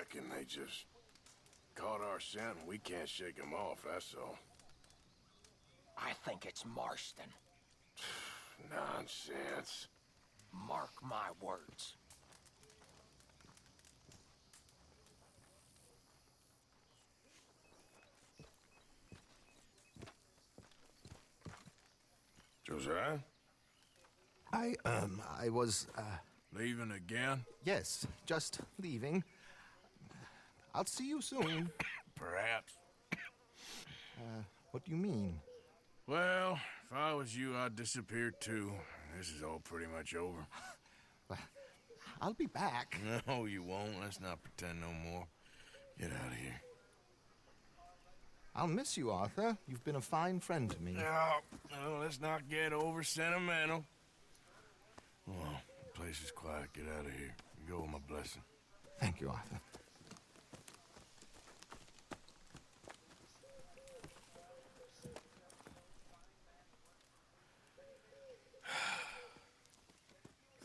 reckon they just caught our scent and we can't shake them off, that's all. I think it's Marston. Nonsense. Mark my words. Josiah? I was, Leaving again? yes, just leaving. I'll see you soon. Perhaps. What do you mean? Well, if I was you, I'd disappear too. This is all pretty much over. I'll be back. No, you won't. Let's not pretend no more. Get out of here. I'll miss you, Arthur. You've been a fine friend to me. No, let's not get over sentimental. Come on, the place is quiet. Get out of here. You go with my blessing. Thank you, Arthur.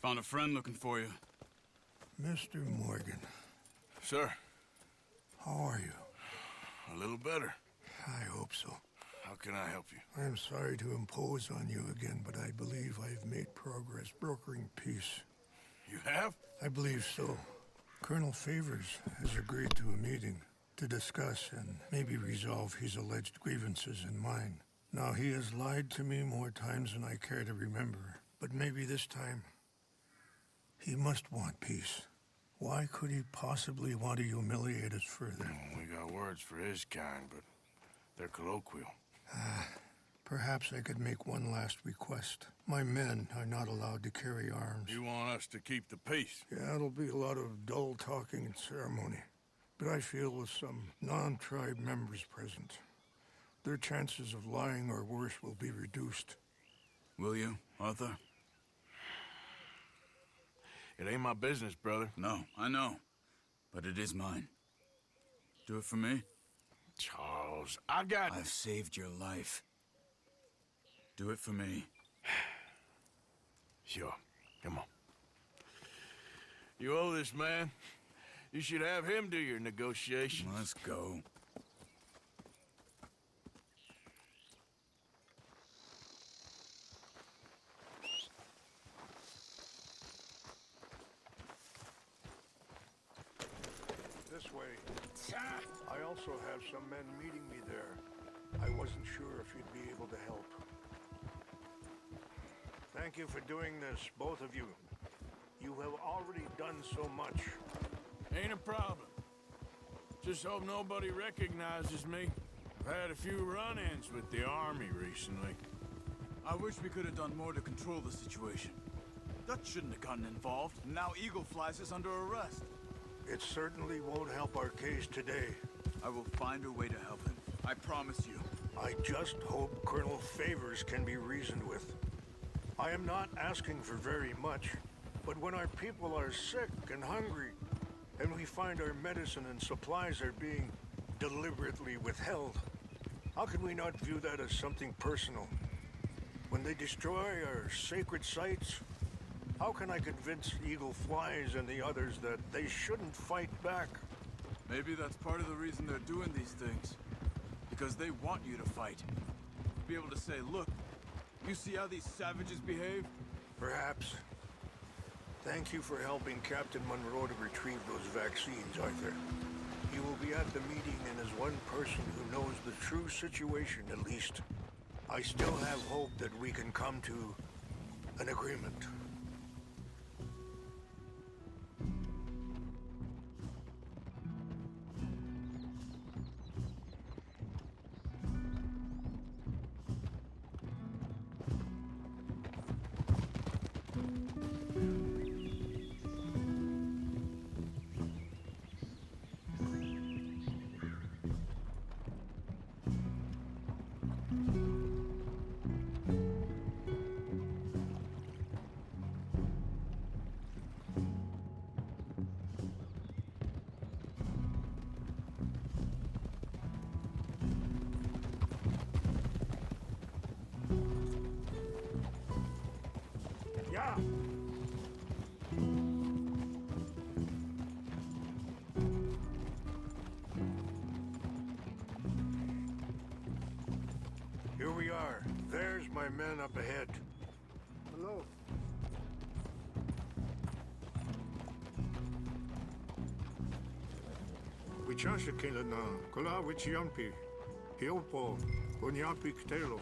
Found a friend looking for you. Mr. Morgan, Sir, how are you? a little better. I hope so. How can I help you? I'm sorry to impose on you again, but I believe I've made progress brokering peace. You have? I believe so. Colonel Favors has agreed to a meeting to discuss and maybe resolve his alleged grievances and mine. Now, he has lied to me more times than I care to remember, but maybe this time he must want peace. Why could he possibly want to humiliate us further? We got words for his kind, but they're colloquial. Perhaps I could make one last request. My men are not allowed to carry arms. You want us to keep the peace? Yeah, it'll be a lot of dull talking and ceremony. But I feel with some non-tribe members present, their chances of lying or worse will be reduced. Will you, Arthur? It ain't my business, brother. No, I know. But it is mine. Do it for me? Charles, I've saved your life. Do it for me. Sure. Come on. You owe this man. You should have him do your negotiations. Let's go. This way. I also have some men meeting me there. I wasn't sure if you'd be able to help. Thank you for doing this, both of you. You have already done so much. Ain't a problem. Just hope nobody recognizes me. I've had a few run-ins with the army recently. I wish we could have done more to control the situation. Dutch shouldn't have gotten involved. Now Eagle Flies is under arrest. It certainly won't help our case today. I will find a way to help him. I promise you. I just hope Colonel Favors can be reasoned with. I am not asking for very much, but when our people are sick and hungry, and we find our medicine and supplies are being deliberately withheld, how can we not view that as something personal? When they destroy our sacred sites, how can I convince Eagle Flies and the others that they shouldn't fight back? Maybe that's part of the reason they're doing these things. Because they want you to fight. Be able to say, look, you see how these savages behave? Perhaps. Thank you for helping Captain Monroe to retrieve those vaccines, Arthur. He will be at the meeting and is one person who knows the true situation, at least. I still have hope that we can come to an agreement. my men up ahead. Hello. Wichasha na kola wichiampi. Hiopo, onyapi ktelo.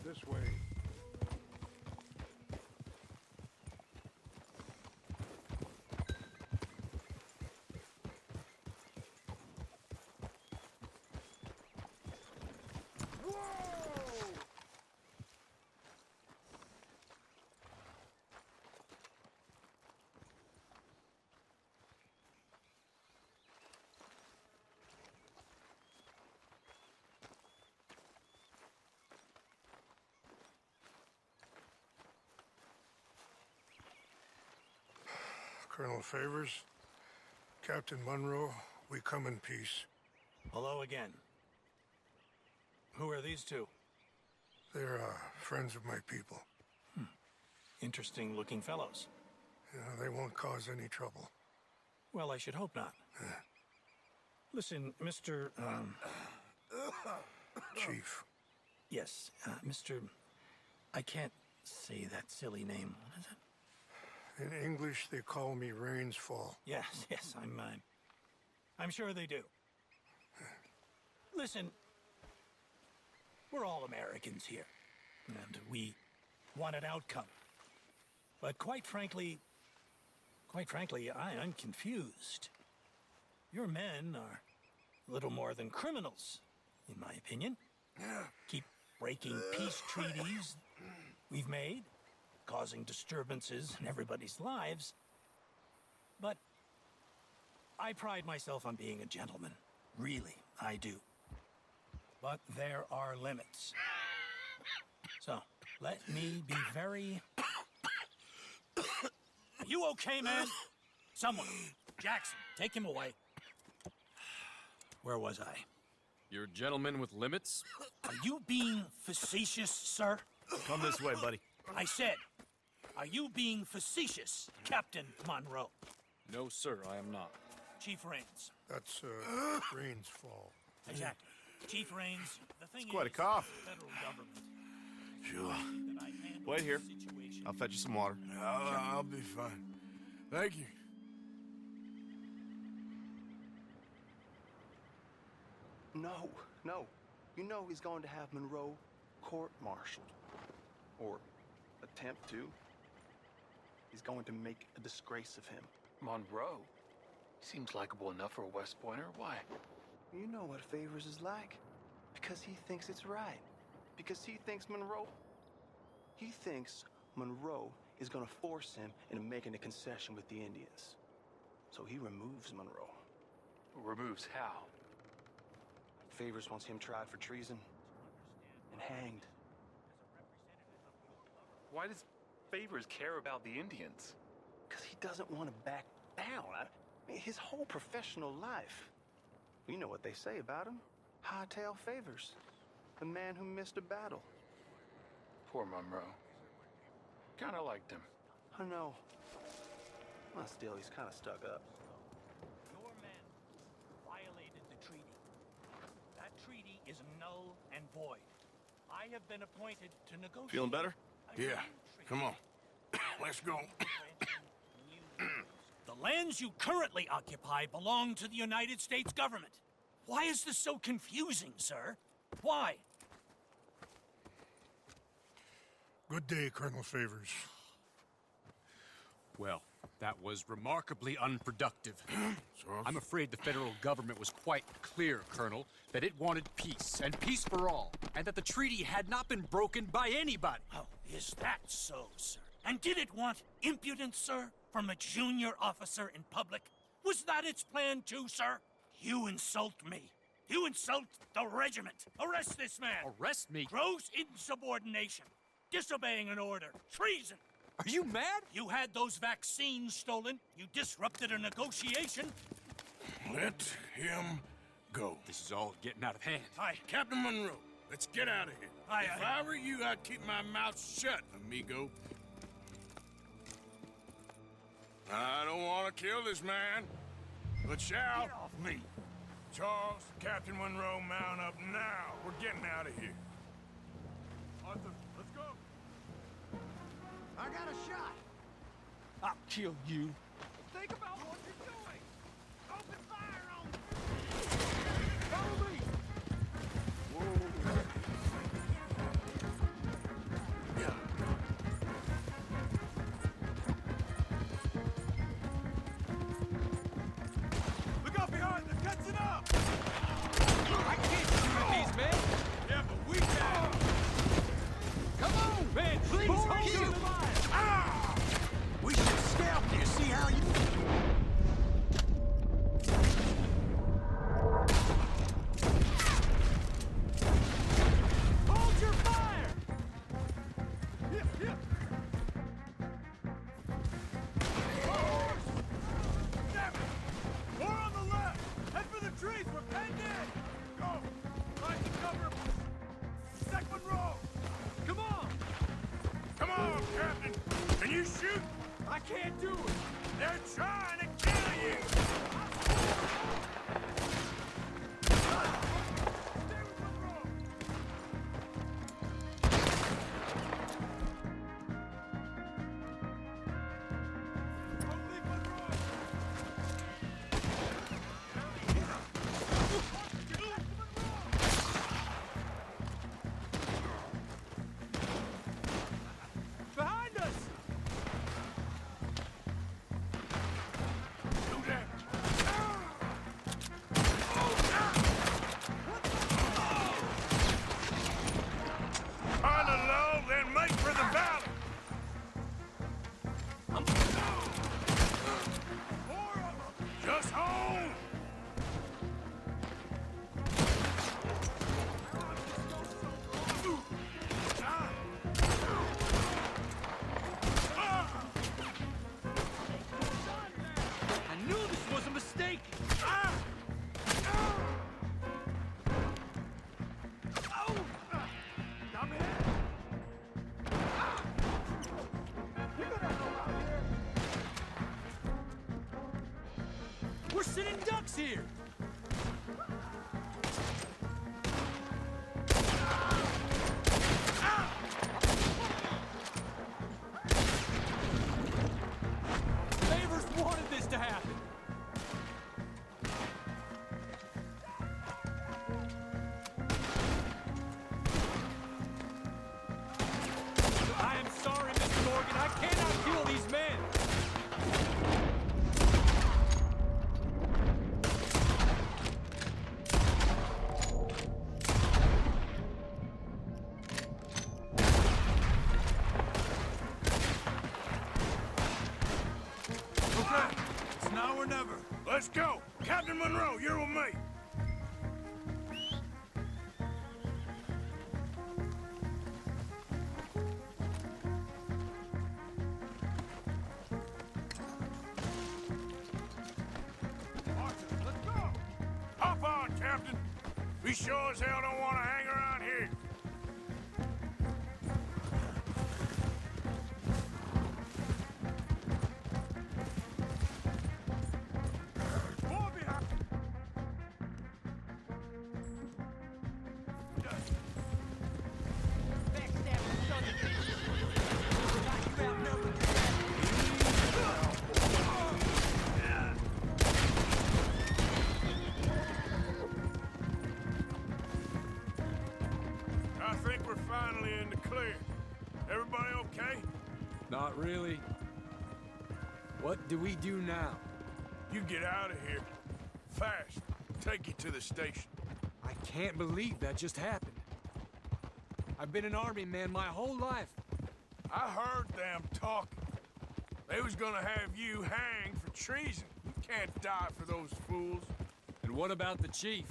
This way. Colonel Favors, Captain Monroe, we come in peace. Hello again. Who are these two? They're friends of my people. Interesting looking fellows. Yeah, they won't cause any trouble. Well, I should hope not. Listen, Mr. Chief. Yes, Mr. I can't say that silly name. What is it? In English, they call me Rainsfall. Yes, I'm sure they do. Listen, we're all Americans here, and we want an outcome. But quite frankly, I'm confused. Your men are little more than criminals, in my opinion. Keep breaking peace treaties we've made, causing disturbances in everybody's lives. But I pride myself on being a gentleman. Really, I do. But there are limits. So, let me be very... Are you okay, man? Someone. Jackson, take him away. Where was I? You're a gentleman with limits? Are you being facetious, sir? Come this way, buddy. I said, are you being facetious, Captain Monroe? No, sir, I am not. Chief Rains. That's, Rainsfall. Exactly. Chief Rains, the thing It's quite a is, cough. the federal government. Sure. That I handle Wait here. the situation. I'll fetch you some water. I'll be fine. Thank you. No. You know he's going to have Monroe court-martialed. Or attempt to. He's going to make a disgrace of him. Monroe? Seems likable enough for a West Pointer. Why? You know what Favors is like. Because he thinks it's right. Because he thinks He thinks Monroe is going to force him into making a concession with the Indians. So he removes Monroe. Removes how? Favors wants him tried for treason and hanged. Why does Favors care about the Indians? Because he doesn't want to back down. I mean, his whole professional life. You know what they say about him. Hightail Favors. The man who missed a battle. Poor Monroe. Kinda liked him. I know. Well, still, he's kind of stuck up. Your men violated the treaty. That treaty is null and void. I have been appointed to negotiate. Feeling better? Yeah, come on. Let's go. The lands you currently occupy belong to the United States government. Why is this so confusing, sir? Why? Good day, Colonel Favors. Well, that was remarkably unproductive. I'm afraid the federal government was quite clear, Colonel, that it wanted peace, and peace for all, and that the treaty had not been broken by anybody. Oh, is that so, sir? And did it want impudence, sir, from a junior officer in public? Was that its plan too, sir? You insult me. You insult the regiment. Arrest this man. Arrest me? Gross insubordination. Disobeying an order. Treason. Are you mad? You had those vaccines stolen. You disrupted a negotiation. Let him go. This is all getting out of hand. Captain Monroe, let's get out of here. If I were you, I'd keep my mouth shut, amigo. I don't want to kill this man, Let's shout. Get off me! Charles, Captain Monroe, mount up now. We're getting out of here. Arthur, let's go. I got a shot! I'll kill you. Think about what you're doing! Open fire on them! Follow me. Look out behind, they're catching up! I can't shoot at these men! Yeah, but we can. Come on! Man, please hold kill. them alive! Ah! We should scalp you, see how you... Hold your fire! Damn it! More on the left! Head for the trees, we're penned in! Go! Find the cover! Sec Monroe! Come on! Come on, Captain. Can you shoot? I can't do it! They're trying to kill you. Stay with Monroe! Don't leave Monroe! Behind us! Do that. Find a low, then make for the valley. Just hold. I knew this was a mistake! We're sitting ducks here! Favors wanted this to happen! I am sorry, Mr. Morgan. I cannot kill these men! Okay, It's now or never. let's go. Captain Monroe, you're with me. Arthur, let's go! Hop on, Captain. We sure as hell don't want to hang around here. More behind! I think we're finally in the clear. Everybody okay? Not really. What do we do now? You get out of here. Fast. Take you to the station. I can't believe that just happened. I've been an army man my whole life. I heard them talking. They was gonna have you hanged for treason. You can't die for those fools. And what about the chief?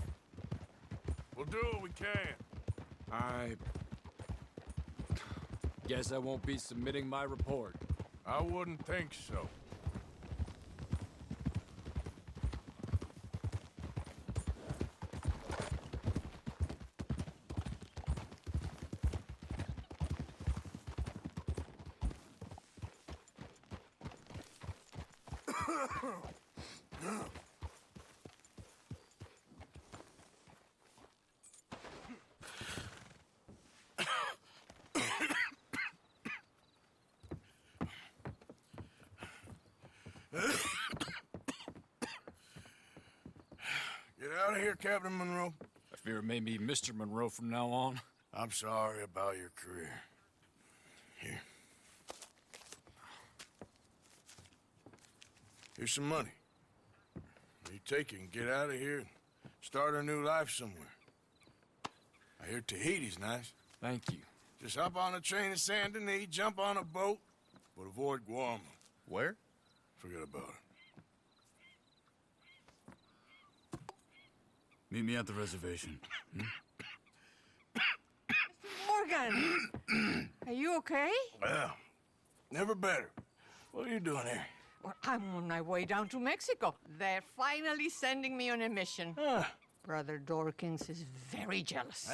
We'll do what we can. I guess I won't be submitting my report. I wouldn't think so. I hear, Captain Monroe? I fear it may be Mr. Monroe from now on. I'm sorry about your career. Here. Here's some money. You take it and get out of here and start a new life somewhere. I hear Tahiti's nice. Thank you. Just hop on a train to Saint Denis, jump on a boat, but avoid Guam. Where? Forget about it. Meet me at the reservation. Morgan! Are you okay? Well, never better. What are you doing here? Well, I'm on my way down to Mexico. They're finally sending me on a mission. Brother Dorkins is very jealous.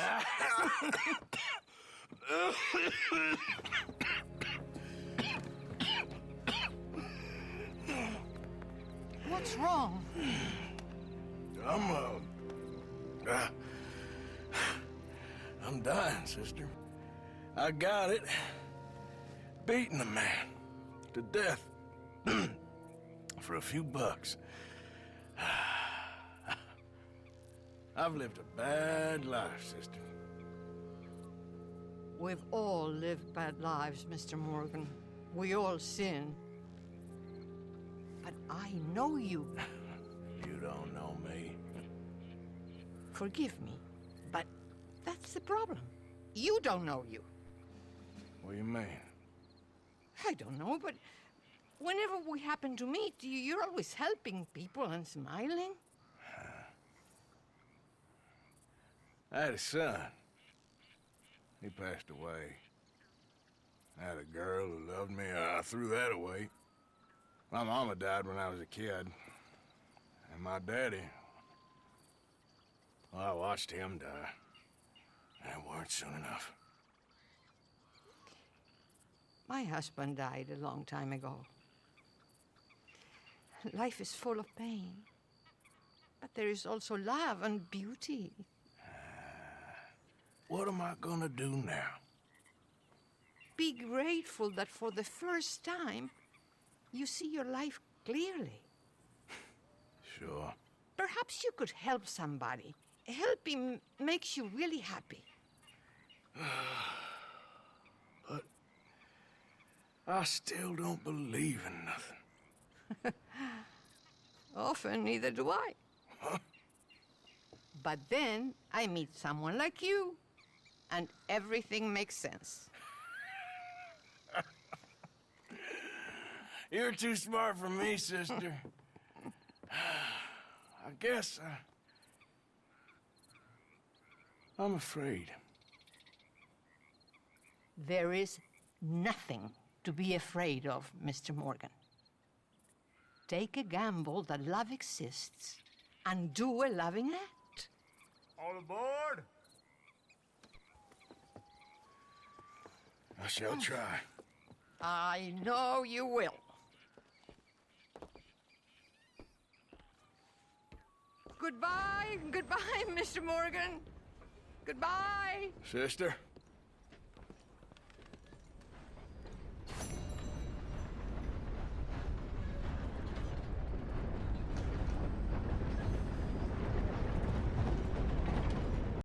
What's wrong? I'm dying, sister. I got it. Beating a man to death for a few bucks. I've lived a bad life, sister. We've all lived bad lives, Mr. Morgan. We all sin. But I know you. You don't know me. Forgive me, but that's the problem. You don't know you. What do you mean? I don't know, but whenever we happen to meet, you're always helping people and smiling. I had a son. He passed away. I had a girl who loved me. I threw that away. My mama died when I was a kid. And my daddy, well, I watched him die. And it weren't soon enough. My husband died a long time ago. Life is full of pain. But there is also love and beauty. What am I gonna do now? Be grateful that for the first time, you see your life clearly. Sure. Perhaps you could help somebody. Helping makes you really happy. But I still don't believe in nothing. Often, neither do I. Huh? But then I meet someone like you, and everything makes sense. You're too smart for me, sister. I guess I'm afraid. There is nothing to be afraid of, Mr. Morgan. Take a gamble that love exists and do a loving act. All aboard! I shall try. I know you will. Goodbye, goodbye, Mr. Morgan. Goodbye. Sister?